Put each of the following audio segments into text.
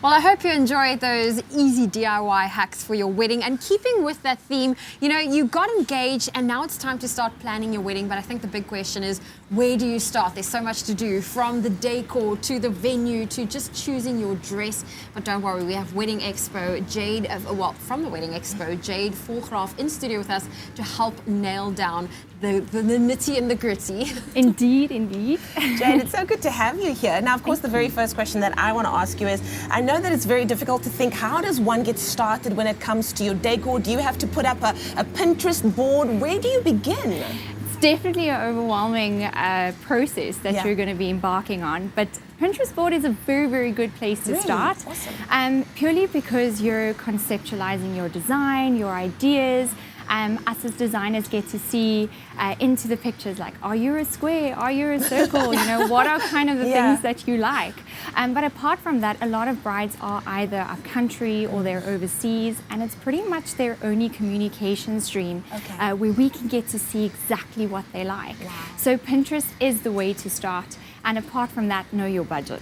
Well, I hope you enjoyed those easy DIY hacks for your wedding. And keeping with that theme, you got engaged and now it's time to start planning your wedding. But I think the big question is, where do you start? There's so much to do, from the decor to the venue to just choosing your dress. But don't worry, we have Wedding Expo, from the Wedding Expo, Jade Volgraaf in studio with us to help nail down the nitty and the gritty. Indeed, indeed. Jade, it's so good to have you here. Now, of course, the very first question that I want to ask you is, I know that it's very difficult to think, how does one get started when it comes to your decor? Do you have to put up a Pinterest board? Where do you begin? It's definitely an overwhelming process that you're going to be embarking on, but Pinterest board is a very, very good place to start. Awesome. Purely because you're conceptualizing your design, your ideas. Us as designers get to see into the pictures, like, are you a square? Are you a circle? What are kind of the things that you like? But apart from that, a lot of brides are either up country or they're overseas, and it's pretty much their only communication stream where we can get to see exactly what they like. Wow. So Pinterest is the way to start. And apart from that, know your budget,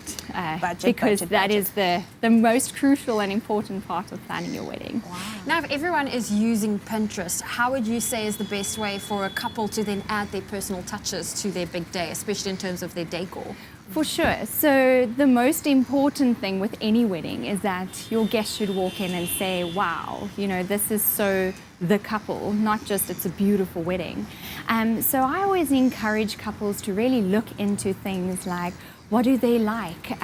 because that is the most crucial and important part of planning your wedding. Wow. Now, if everyone is using Pinterest, how would you say is the best way for a couple to then add their personal touches to their big day, especially in terms of their decor? For sure. So the most important thing with any wedding is that your guest should walk in and say, wow, this is so the couple, not just it's a beautiful wedding. So I always encourage couples to really look into things like, what do they like?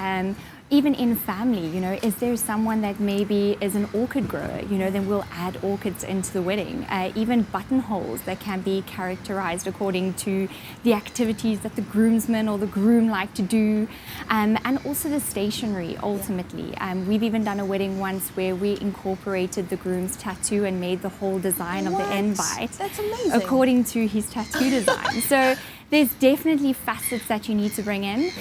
Even in family, is there someone that maybe is an orchid grower? Then we'll add orchids into the wedding. Even buttonholes that can be characterized according to the activities that the groomsmen or the groom like to do. And also the stationery, ultimately. We've even done a wedding once where we incorporated the groom's tattoo and made the whole design of the end bite. That's amazing. According to his tattoo design. So there's definitely facets that you need to bring in,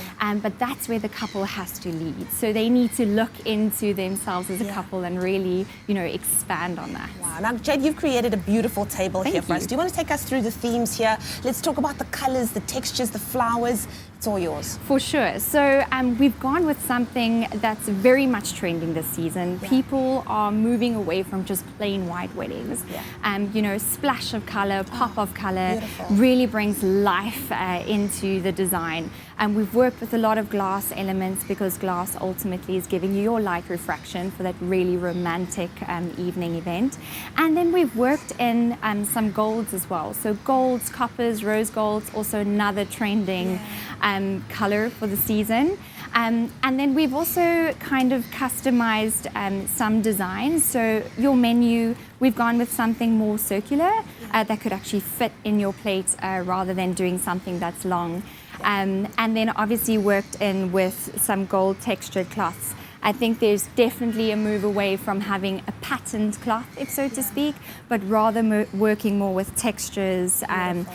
but that's where the couple has to lead. So they need to look into themselves as a couple and really, expand on that. Wow. Now, Jade, you've created a beautiful table here for us. Do you want to take us through the themes here? Let's talk about the colors, the textures, the flowers. It's all yours. For sure. So we've gone with something that's very much trending this season. People are moving away from just plain white weddings. Splash of color, pop of color, really brings life into the design. And we've worked with a lot of glass elements because glass ultimately is giving you your light refraction for that really romantic evening event. And then we've worked in some golds as well. So golds, coppers, rose golds, also another trending color for the season. And then we've also kind of customized some designs. So your menu, we've gone with something more circular that could actually fit in your plate rather than doing something that's long. And then obviously worked in with some gold textured cloths. I think there's definitely a move away from having a patterned cloth, if so to speak, but rather working more with textures and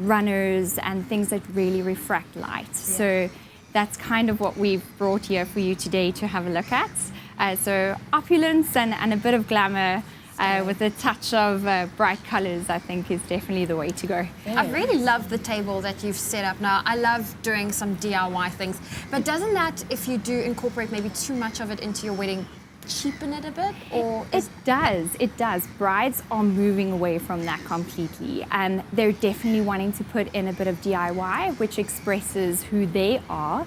runners and things that really refract light. So that's kind of what we've brought here for you today to have a look at. So opulence and a bit of glamour with a touch of bright colors, I think, is definitely the way to go. I really love the table that you've set up now. I love doing some DIY things, but doesn't that, if you do incorporate maybe too much of it into your wedding, cheapen it a bit? Or it does. Brides are moving away from that completely, and they're definitely wanting to put in a bit of DIY, which expresses who they are,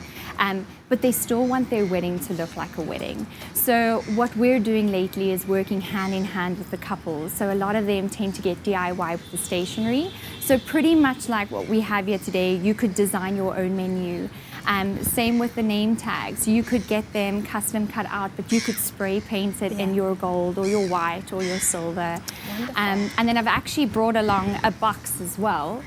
but they still want their wedding to look like a wedding. So what we're doing lately is working hand in hand with the couples. So a lot of them tend to get DIY with the stationery. So pretty much like what we have here today, you could design your own menu. Same with the name tags. You could get them custom cut out, but you could spray paint it in your gold or your white or your silver. And then I've actually brought along a box as well.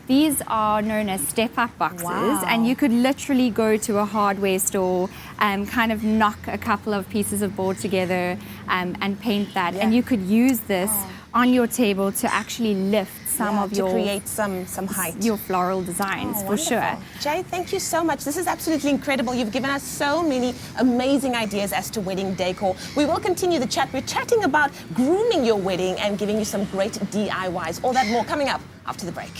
These are known as step-up boxes, and you could literally go to a hardware store and kind of knock a couple of pieces of board together and paint that. And you could use this on your table to actually lift some of your... to create some height. Your floral designs, for sure. Jade, thank you so much. This is absolutely incredible. You've given us so many amazing ideas as to wedding decor. We will continue the chat. We're chatting about grooming your wedding and giving you some great DIYs. All that more coming up after the break.